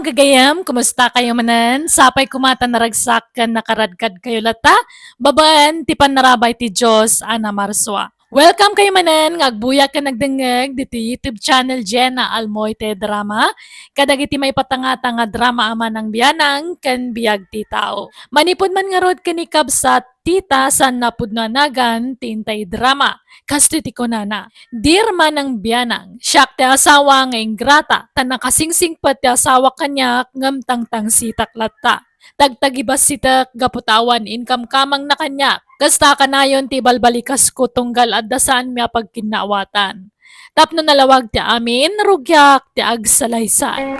mga gagayam, kumusta kayo manan? Sapay kumata naragsakan nakaradkad kayo lata? Babaan, tipan narabay ti Diyos, Ana Marswa. Welcome kayo manan, ngagbuya ka nagdengeg, diti YouTube channel JENA ALMOITE DRAMA. Kadagiti may patangata nga drama ama ng Bianang, kan BIAG TI TAO. Manipod man nga rod kanikab sa tita san napudnanagan, tintay drama. Kastiti ko nana. Dear Manang Bianang, siyak ti asawa nga ingrata, tan nakasingsing pa ti asawa kanya ngam tangtang sitak latta. Tagtagibas sitak gaputawan income kamang na kanya. Kasta kanayon ti balbalikas ko tunggal at dasaan miya pagkinawatan. Tapno nalawag ti amin, rugyak ti agsalaysan.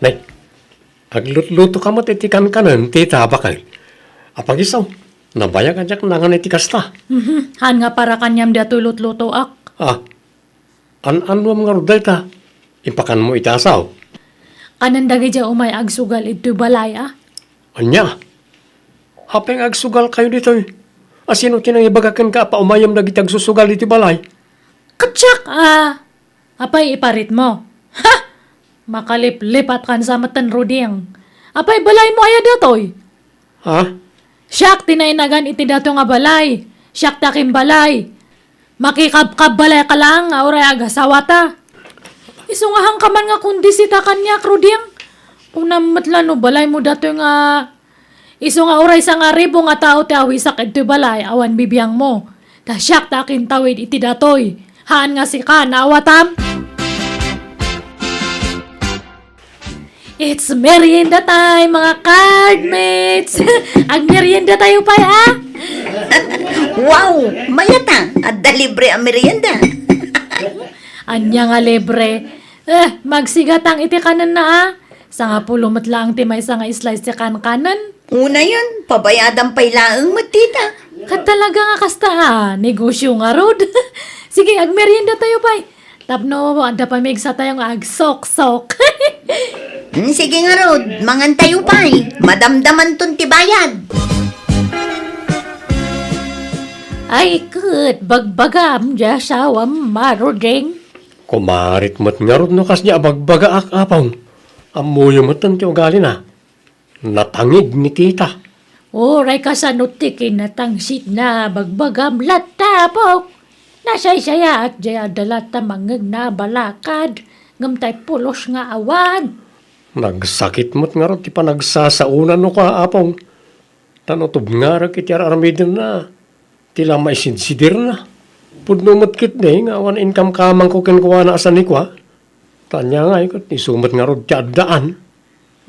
Nay, agluto ka mo titikan kanan, tita bakay. Apagisaw, nabaya ka dyak nangan itikas ta. Han nga para kanyam di atulot-luto ak. An-an mo mga ruday ta, impakan mo itasaw. Kanan dagi dya umay agsugal ito balay ah. Anya, hapeng agsugal kayo dito eh. Asino kinang ibagakan ka pa umayam na gitag susugal dito balay? Katsak ah! Apay iparit mo. Ha! Makalip-lipat kan sa matan ruding. Apay balay mo aya datoy. Ha? Siyak tinainagan iti dato nga balay. Siyak takim balay. Makikab-kab balay ka lang, auray agasawa ta. Isungahang ka man nga kundi sita kanya, kruding. Kung namatlan no balay mo dato nga... Iso nga oray sa nga ribo nga tao ti awisak iti balay, awan bibiyang mo. Ta siyak takin tawid iti datoy. Haan nga si ka, naawatam? It's merienda time, mga cardmates! Ang merienda tayo pa, ha? Wow! Mayata! At libre ang merienda. Anya nga libre. Magsigatang iti kanan na, ha? Sa nga pulumat lang ti may sa nga slice ti kanan. Una yun, pabayadang pailaang matita. Kat talaga nga kasta, ha? Negosyo nga rod. Sige, ag merienda tayo pa. Tapno, anda pa mig sa tayong ag-sok-sok. Sige nga Rod, mangan tayo pa madamdaman ton tibayad. Ay, kud, bagbagam, dya sawam maruding. Kumarit mo't nga rod no kas niya abagbaga akapang. Amuyo mo't ti ugali na. Natangig ni tita. Oray ka sa nutikin na tangsit na bagbagam latapok. Nasay-saya at dya dalata mangag na balakad. Ngamtay pulos nga awan. Nagsakit mo't nga rod ti panagsasaunan no ka apong. Tanotub nga rin kiti aramidin na. Tila maisidsidir na. Pudno mo't kit nga awan income kamang ko kinkuha na asan ni kwa. Tanya nga ikot isumat nga rod ti addaan.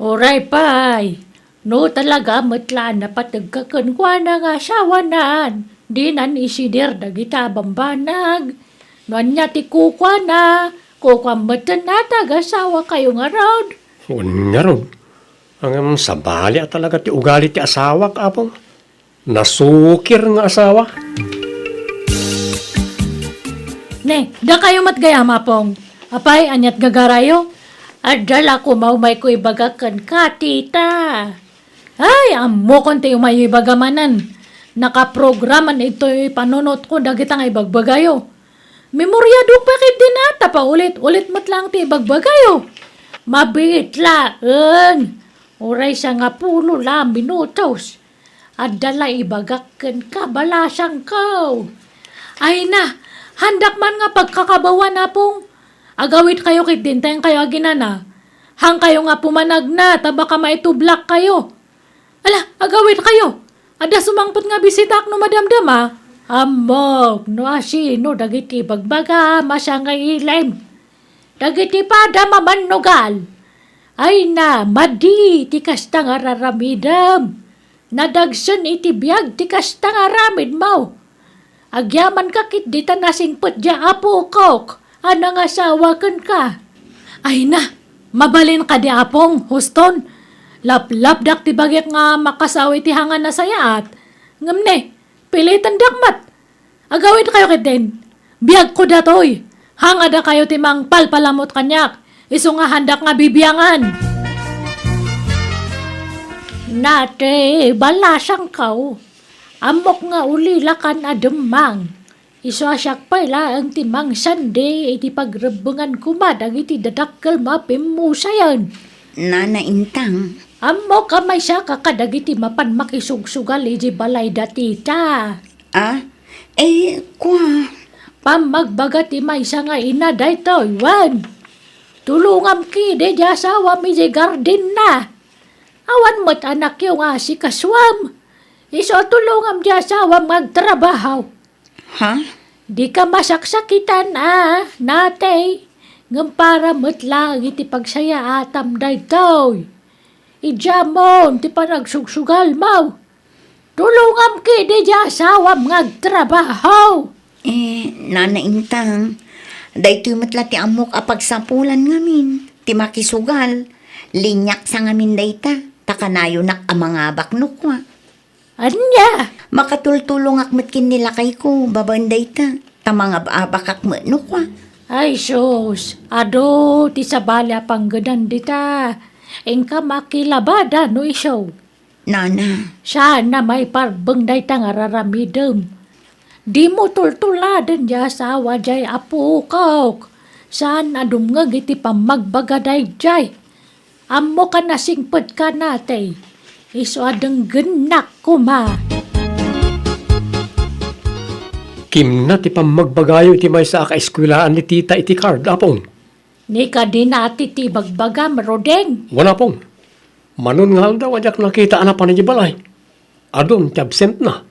Oray pay. No talaga matlaan na patagkakunwa na nga sawanan. Di nan isidir dagita bambanag. Nanya ti kukwa na. Kukwa matan na tagasawa kayo nga rod. Nga rod. Ang sabali at talaga ti ugali ti asawa kapong. Nasukir nga asawa. Ne, da kayo matgayam apong. Apay, anyat gagarayo. At dala ko maumay ko ibagakan ka, tita. Ay, amo kon tayo may ibagamanan. Nakaprograman ito'y panunot ko dagita nga ibagbagayo. Memoryado pa kit din ata pa ulit-ulit matlang ti ibagbagayo. Mabit laeng. Oray siya nga pulo la minutos. At dala ibagakan ka balasang ko. Ay na, handak man nga pagkakabawan na pong. Agawit kayo kit din tayong kayo aginana. Hang kayo nga pumanag na, tabaka maitublak kayo. Ala, agawit kayo. Ada sumangpot nga bisitak no madamdama. Amok, no asino, dagiti bagbaga, masangay ilaim. Dagiti pada mamannugal. Ay na, madi, ti kasta nga raramidam. Nadagsan iti biyag, ti kasta nga ramid mo. Agyaman ka kit dita nasingpot dya apo kok. Anang asawa kan ka. Ay na, mabalin ka di apong, huston. Lap-lap dak ti bagyak nga makasawi ti hangan na sayaat. Ngamne, pilitan dakmat. Agawin kayo kit din. Biyag ko datoy. Hanga da kayo ti mang palpalamot kanyak. Iso nga handak nga bibiyangan. Nate, balasang kau. Amok nga ulilakan ademang. Isasyak pala ang timang sande, iti pagrebungan kumadag iti dadakkel mapimusayan. Nana Intang, Ammo kamay siya kakadag iti mapan makisugsugal iti balay da tita. Kwa, Pamagbagat ti may nga ina dayto, Iwan. Tulungam ki, de di asawa mi di garden na. Awan mo't anak yung asi kaswam. Iso tulungam di asawa magtrabaho. ha? Di ka masaksakitan natay. Ngam para mo't lang iti pagsaya atam dayto. Ijamon ti panagsugsugal mo. Tulungam ki, de di asawa magtrabaho. Nana Intang, daytoy matla ti amok a pagsapulan ngamin, ti makisugal, linyak sa ngamin dayta, takanayo nak ang mga baknok wa. Anya? Makatultulong akmet kin nilakay ko, baban dayta, ta mga baabak akmet wa. Ay sus, ado ti sabala panggadan dita. Engka makilabada no iso. Nana, Sana may parbeng dayta nga raramidem. Di mo tultuladen di asawa jay apo kaok. Sana dumngag iti pamagbagaday jay. Ammo ka nasingpet ka natay. Iso adeng genak kuma. Kim na ti pamagbagayo iti may sa ka-eskwelaan ni tita iti card, apong. Ni ka di nati ti bagbaga marodeng. Wala pong. Manon nga daw, ajak nakita na pa ni balay. Adon, ti absent na.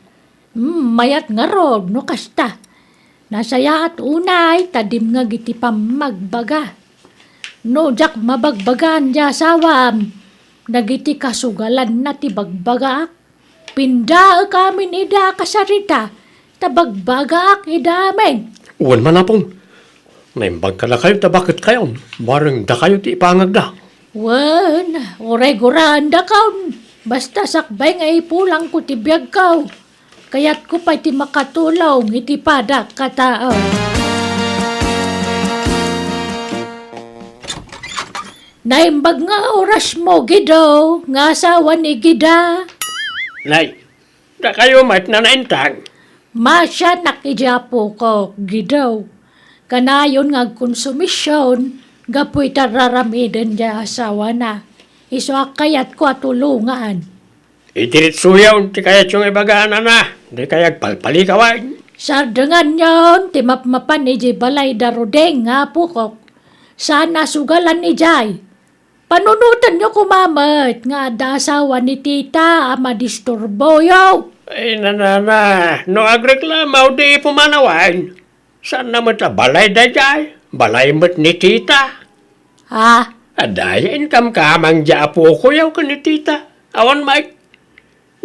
Mayat nga rod, no kasta. Nasaya at unay, tadim nga giti pamagbaga. No jak mabagbagan di asawam. Nagiti kasugalan na ti bagbaga. Pinda kami ida kasarita. Tabagbaga idamen. Uwan man na pong. Naimbag ka na kayo, bakit kayo? Barang da kayo ti ipangag da. Wan, oray-guraan da kaun. Basta sakbay nga ipulang ko ti biyag kaw. Kaya't ko pa iti makatulong iti padak katao. Naimbag nga oras mo, Gido, nga asawa ni Gida. Nay, da kayo mat na naintang. Masya nakijapo ko, Gido. Kanayon nga konsumisyon, gapoy tararamiden niya asawa na. Iso kayat ko atulungan. Itiritsuyaw, ti kayat yung ibagaan na. Di kayag palpali kawain. Sardengan yon, timapmapan ni Jay Balay Darodeng nga pukok. Sana sugalan ni Jay. Panunutan nyo kumamat nga dasawa ni tita ama disturbo yo. Ay, nanana, no agreklamaw di pumanawain. Saan naman ta balay da jay? Balay mo't ni tita. Ha? Aday, income kamang dya po ko yaw ka ni tita. Awan, Mike.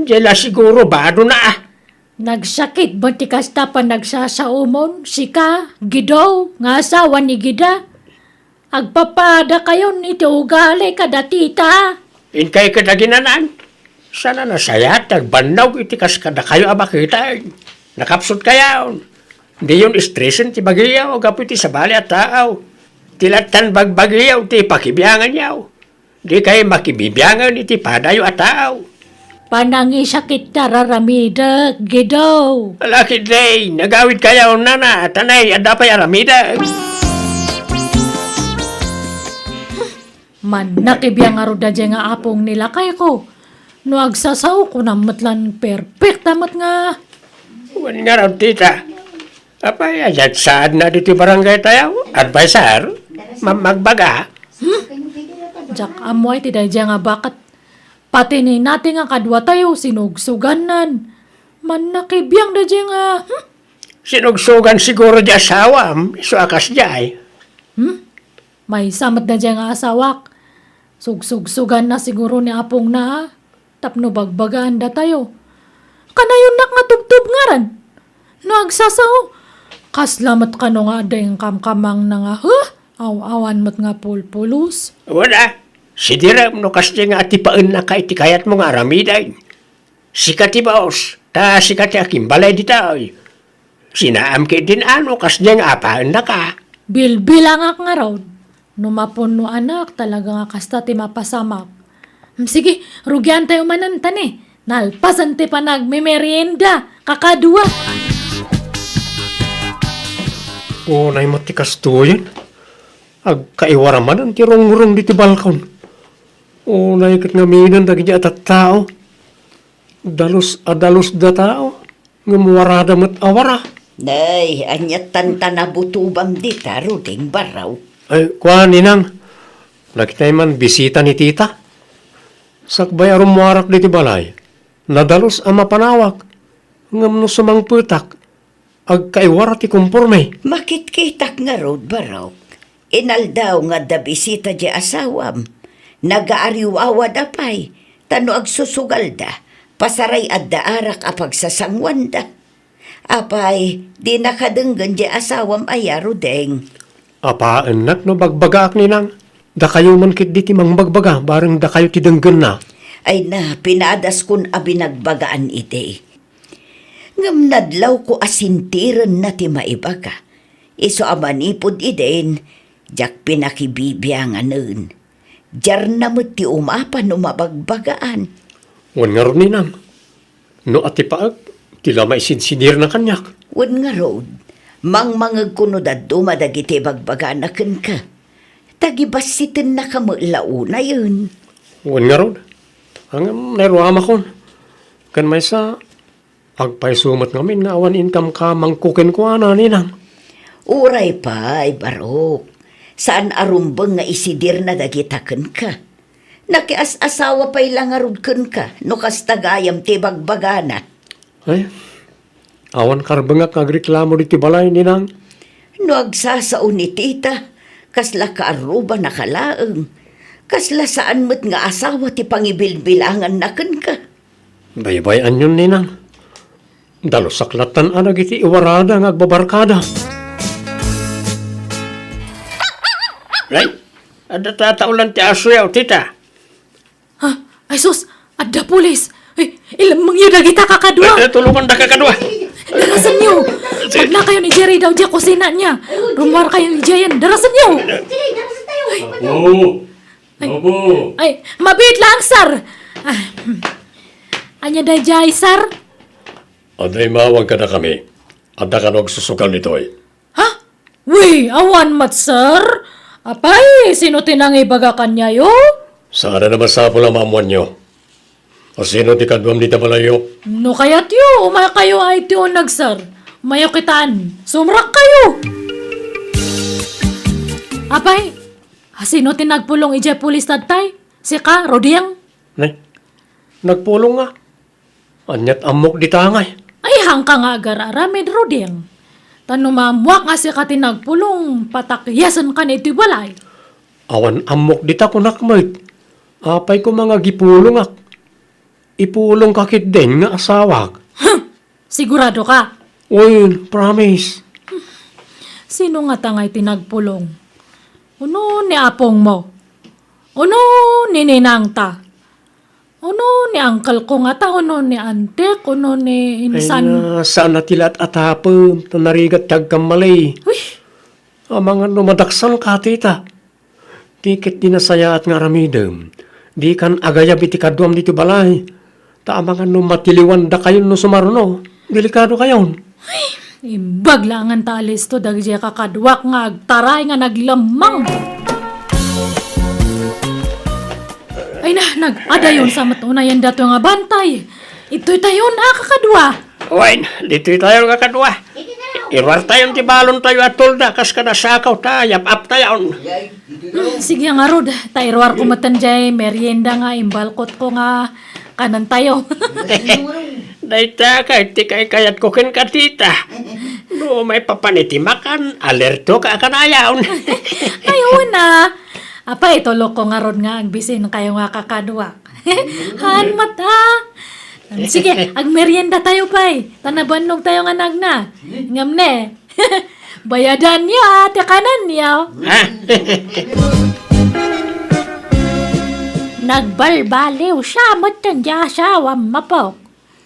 Diyala siguro bado na. Nagsakit ba ti kasta pa nagsasaumon? Sika, Gido, nga asawa ni Gida. Agpapada kayo nito ugali kada tita. Inkay kada ginanan. Sana nasayat, nagbanaw itikas kada kayo abakita. Nakapsot kayaw. Di yun stressin ti bagiyaw, gapu ti sabali at taaw. Tilatan bagbagiyaw, ti pakibiyangan yaw. Di kayo makibibiyangan iti padayo at taaw. Panangi sakit tararamida, Gido. Alaki day, nagawid kayaw nana, tanay, adapay aramida. Man nakibiyang aruda dyan nga apong nila kay ko. No agsasaw ko na matlan perfect amat nga. Wan nga raw, tita. Apay, ayat saan na dito barangay tayo? Advisor? Magbaga? Jak amoy ti dyan nga bakat. Pati ni natin nga kadwa tayo sinugsuganan. Man nakibiyang da dyan nga. Sinugsugan siguro di asawam, iso akas jay. May samat na dyan nga asawak. Sugsugsugan na siguro ni apong na. Tapno bagbagaan da tayo. Kanayon nak nga tubtub nga ran. No agsasaw. Kaslamat ka no nga dayang kamkamang na nga. Aw-awan mo't nga pulpulos. Wala. Sidira no kasi nga atipaan na kay tikayat mo nga aramiday. Sikati baos, ta sikati aking balay di tayo. Sinaam kay din ano kasi nga apaan na ka. Bilbilang ak nga raw. Numapon no anak talaga nga kasta ti mapasamak. Sige, rugyan tayo manantan eh. Nalpasan ti pa nagmimerienda. Kakadua. O nay matikas to yan. Ag kaiwaraman ang tirong-rong diti balkon. O nay kat ngaminan dagi at tao. Dalos da tao. Ngamuwarada mat awara. Nay, anyat tantana butubam di taro ding baraw. Ay, kwa ninang. Nakitay man bisita ni tita. Sakbay arum warak diti balay. Nadalos ang mapanawak. Ngam no sumang putak. Ag kaiwara ti kumporme. Makitkitak nga road baraw. Inaldaw nga da bisita di asawam. Nagaariwawad apay. Tano ag susugal da. Pasaray at daarak apag sasangwan da. Apay, di nakadenggan di asawam ayaro deng. Apa, enak no bagbaga ak ninang. Da kayo man kit diti mang bagbaga. Bareng da kayo ti denggan na. Ay na, pinadas kun abinagbagaan ite. Ngam nadlaw ko asintiran na ti maibaga. Iso amanipod iden, jak pinakibibiyangan nun. Jar na mo ti umapan umabagbagaan. Wan nga ron ninang. No ati paag, tila maisinsinir na kanyak. Wan nga road, mangmangag kuno daddo madagiti bagbagaan na ka. Tagibasitin na kamulauna yun. Wan nga ron. Ang nairwama kon. Kan may sa agpaisumat ngamin nga awan income ka mangkukin ko ana ninang. Uray pa, ay barok. Saan arumbang nga isidir na dagitaken ka? Nakias-asawa pa'y langarudken ka, no kastagayam ti bagbagana. Ay, awan karbangak agreklamo diti balay ninang. No agsasao ni tita, kasla kaaruba nakalaeng. Kasla saan mo't nga asawa ti pangibilbilangan naken ka. Baybayan yun ninang. Dalo saklatan anag iti iwarada nga agbabarkada. Right? Ada tataulan ti aso yaw, tita. Ha? Ay sus, adda pulis. Ay, ilang mangyo kita kakadwa. Tulungan da kakadwa. Darasan niyo. Pag na kayo ni Jerry daw diya kusina niya. Rumar kayo ni Jayan. Darasan niyo. Opo. Ay, mabit lang, sir. Anya da jay, sir? Aday mawag ka na kami. Ada ka nagsusukal nito'y. Ha? Uy, awan mat, sir. Apay, sino tinangi baga kanya yo? Sana naman sa pula maamuan nyo. O sino ti kadwam dita balayo? No kayat yo, umaya kayo ay tiyo nagsar. Mayo kitaan, sumrak kayo. Apay, sino tinagpulong ija pulis tatay? Si ka, Rodiang? Nay, nagpulong nga. Anyat amok di tangay. Ay, hangka nga agararamid, Rodiang. Tanumamwak nga si ka tinagpulong, patakyasan ka na ito'y balay. Awan amok di ta kunakmait. Apay ko mga gipulong ak. Ipulong kakit din nga asawak. Sigurado ka? Uy, promise. Sino nga tangay tinagpulong? Uno ni apong mo? Uno ni ninang ta? Uno ni angkal ko nga ta? Uno ni antek? Uno ni Ay insan? na, saan na tilat atapom, tanarigat tagkamalay. Uy, Ang mga numadaksan ka, tita. Tikit dinasaya at nga ramidem. Di kan agayab iti kadwam dito balay. Ta mga numatiliwan da kayo no sumarno. Delikado kayon. imbag lang ang talis to, dagja kakadwak nga agtaray nga naglamang. Ay na, nag-adayon sa matunayan dato nga bantay. Ito'y tayo na kakadwa. Uwain, dito tayo kakadwa. Irwar tayo ti balon tayo atol da, kas ka nasakaw tayo, ap tayo. Sige nga rod, tairwar ko matanjay, merienda nga, imbalkot ko nga, kanan tayo. Daita ka, iti kay kayat ko kin ka, tita. No, may papanitimakan, alerto ka kanayaw. Ayun na. Apa, itulog ko nga rod nga, ang bisin kayo nga kakadwa. Han mata. Sige, ag merienda tayo pay. Tanabanog tayo nga nagna. Ngam ne. Bayadan niya, ate kanan niya. Ha? Nagbalbaliw siya, matan diya siya, mapok.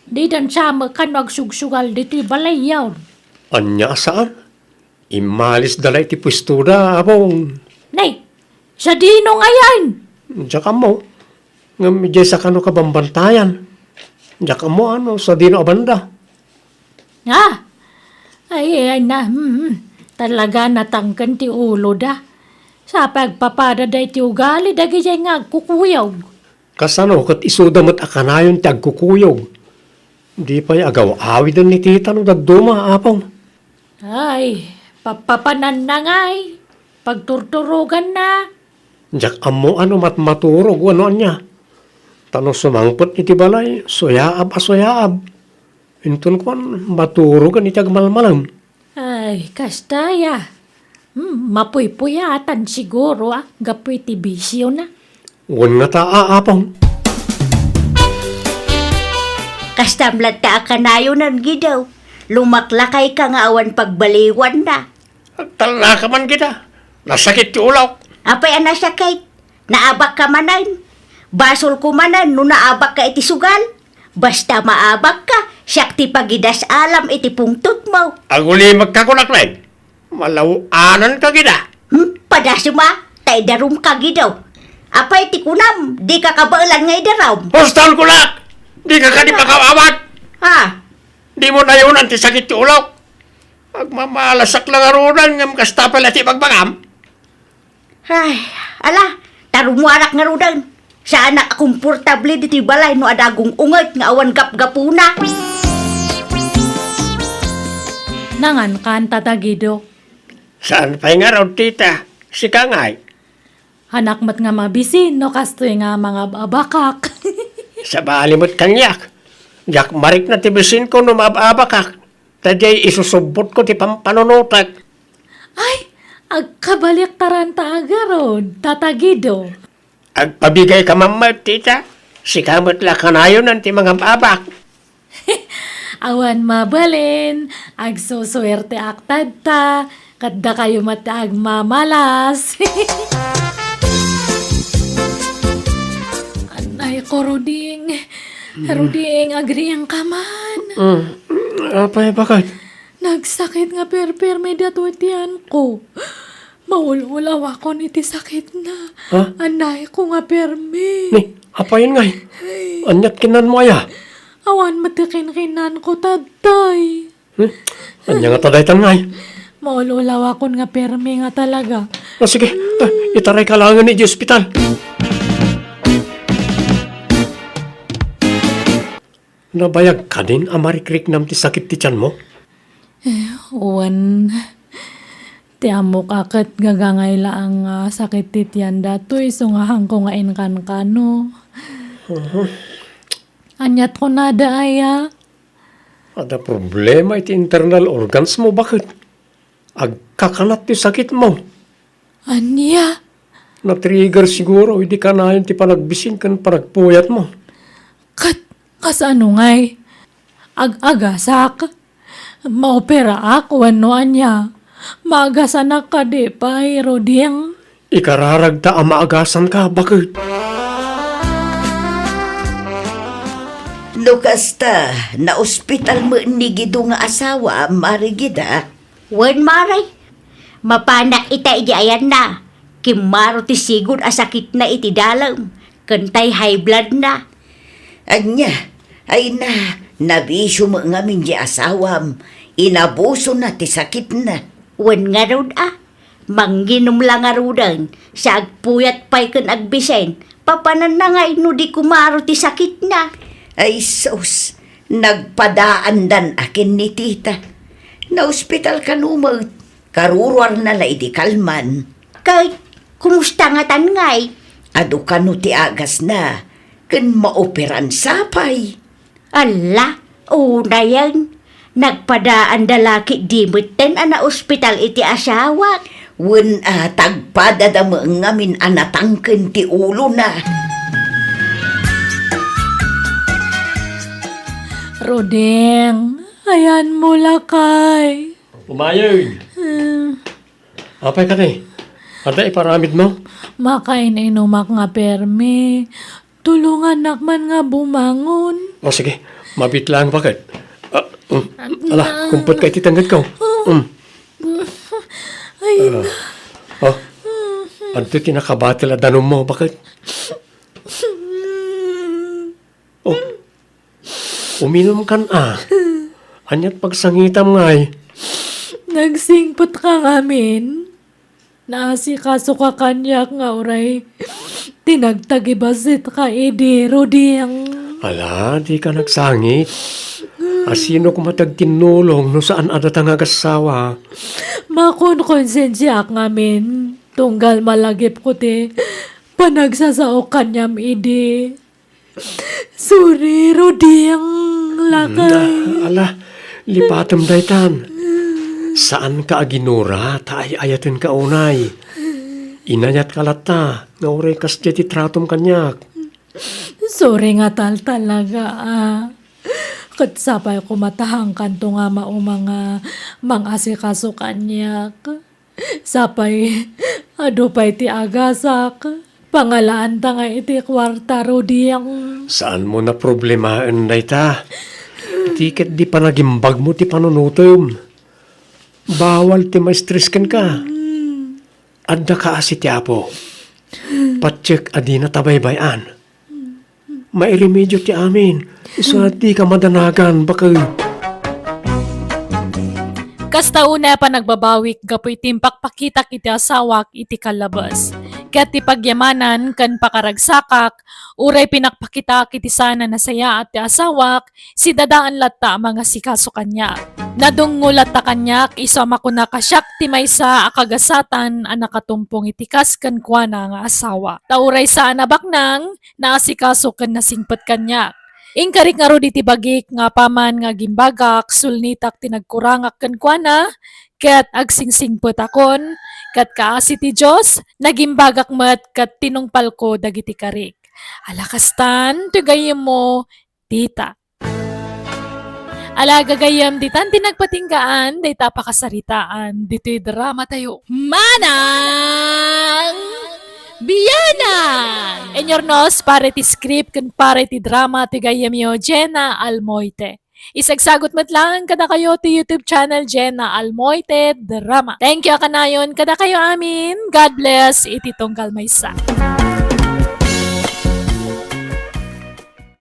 Di dan siya makan magsugsugal dito balay yaw. Anya saan? Imalis dalay ti pwestuda, abong. Nay, sa dino ngayon. Diyan mo. Nga medyo sa kano ka bambantayan. Diyan mo ano, sa dino abanda. Ha? Ay na. Talaga natangkan ti ulo da. Sa pagpapada da iti ugali, dagi jay nga kukuyaw. Kasano kat isudamot akanayon ti agkukuyog. Di pa'y agaw awidan ni tita no dagduma, apong. Ay, papapanan na ngay. Pagturturugan na. Diyak amo ano maturog, ano niya. Tanong sumangpot iti balay, soyaab. Intun ko maturogan iti agmalmalam. Ay, kastaya. Mapuypuyatan siguro gapoy ti bisyo na. Wan nga apong. Kastamlat ta akanayo nan gidaw. Lumaklakay ka nga awan pagbaliwan na. Tala ka man kita. Nasakit ti ulaw. Apay anasakit? Naabak ka manan. Basol ko manan no naabak ka iti sugal. Basta maabak ka, siyak ti pagidas alam iti pungtot mo. Aguli magkakunaklay. Malawanan ka kita. Padasuma, tay darum ka gidaw. Apay ti kunam, di ka kabailan ngay daram. Hostal ko lak! Di ka di makawawat! Ha? Di mo na yun ti sakit ti ulaw. Magmamalasak lang arunan ngam kasta pala ti pagbangam. Ay, ala, tarumuarak nga rudan. Sa anak komportable diti balay no adagong unget nga awan gap-gapuna. Nangan kan tatagido. Saan pa'y nga raw tita? Si Kangay. Hanak mat nga mabisin no kastoy nga mga babakak. Sa balimot kanyak. Jak marik na tibisin ko no mababakak. Tadyay isusubot ko ti pampanunutak. Ay, agkabalik taranta agaron, tatagido. Agpabigay ka mamay tita. Si kamot la kanayon ng ti mga babak. Awan mabalin, agsuswerte aktad ta, kadda kayo mata agmamalas. Anay ko, Ruding. Ruding, agri ang kaman. Apay bakit? Nagsakit nga perperme datutian ko. Maululaw ako ni ti sakit na. Ha? Anay ko nga perme. Ni, apayin ngay. Anyat kinan mo aya. Awan matikin-kinan ko taday. Anya nga tadaytan ngay. Maululaw ako nga perme nga talaga. Sige, itaray ka lang ni di ospital. Nabayag ka din, amarikrik nam ti sakit ti tiyan mo? Uwan, ti amo kakit gagangay laang sakit ti tiyan datoy, sungahang ko nga inkan-kano. Anyat ko nada aya. Ada problema iti internal organs mo, bakit? Agkakanat ti sakit mo. Anya? Na-trigger siguro, hindi ka na yun ti panagbisin kan panagpuyat mo. Kasano ngay? Ag-agasak? Maopera ako, ano anya? Maagasan ka di pa, Roding. Ikararagta ang maagasan ka, bakit? No kasta, na ospital mo ni gido nga asawa, marigida. Wen maray, mapanak ita iti ayan na. Kimaro ti sigod asakit na iti dalam. Kantay high blood na. Anya, ay nabisyo mo nga min di asawam. Inabuso na ti sakit na. Wen nga rod mangginom lang nga rodan. Sa agpuyat pa'y kan agbisen. Papanan na nga ino di kumaro ti sakit na. Ay sus, nagpadaan dan akin ni tita. Na ospital ka numag, karuruar na la idi kalman. Kahit, kumusta nga tangay? Ado ka no ti agas na, kan maoperan sapay. Ala, una yan. Nagpadaan dalaki di meten ana ospital iti asawa. Wen tagpada da mo ngamin anatangken ti ulo na. Roding, ayan mo lakay. Umayag. Apay ka ni. Ada iparamid mo? Makain inumak nga perme. Tulungan nakman nga bumangon. O sige, mabit lang bakit? Ala, kumpot ka ititanggad ko. Ay, Anto tinakabatil at danom mo, bakit? Uminom kan Anyat pagsangitam ngay. Nagsingpot ka ngamin. Naasikaso ka kanyak nga oray. Tinagtagibasit ka edi, Roding. Ala, di ka nagsangit. Asino ko matagtinulong no saan adatang agasawa. Makon-konsensya ngamin. Tunggal malagip ko te. Panagsasao kanyam edi. Sorry, Roding. Lakay. Ala, lipatam daytan. Saan ka aginura, taay ayatin ka unay. Inayat kalata, nga oray kas ti tratom kanyak. Sorry nga tal talaga Kat sapay ko matahang kanto nga mga asikaso kanyak. Sapay, ado pa'y ti agasak. Pangalaan ta nga iti kwarta, Roding. Saan mo na problemaen dayta? Tiket di pa nagimbag mo ti panunutom. Bawal ti ma-stress ka. Adda ka asi ti apo. Patsek adi na tabaybayan. Mairemedyo ti amin. So di ka madanagan baka. Kasta una pa nagbabawik gapoy timpak pakitak iti asawak iti kalabas. Kat ti pagyamanan kan pakaragsakak, uray pinakpakitak iti sana nasaya at ti asawak, si dadaan latta mga sikaso kanya. Nadungulat ta kanyak, isama ko na kasyak ti maysa akagasatan ang nakatumpong itikas kan kuana nga asawa. Tauray sa anabaknang, naasikaso kan nasingpat kanyak. Ingkarik nga ro di tibagik nga paman nga gimbagak, sulnitak tinagkurangak kan kuana, kat agsingsingpot akon, kat kaasi ti Diyos, nagimbagak mat kat tinungpal ko dagiti karik. Alakastan, tugayem mo, tita. Ala gagayam ditan tinagpatinggaan, dayta pakasaritaan, dito'y drama tayo. Manang Bianang! In your nose, pare ti script, kan pare ti drama, ti gayam yo, JENA ALMOITE. Isagsagot mat lang kada kayo ti YouTube channel JENA ALMOITE DRAMA. Thank you kanayon kada kayo amin. God bless iti tunggal maysa.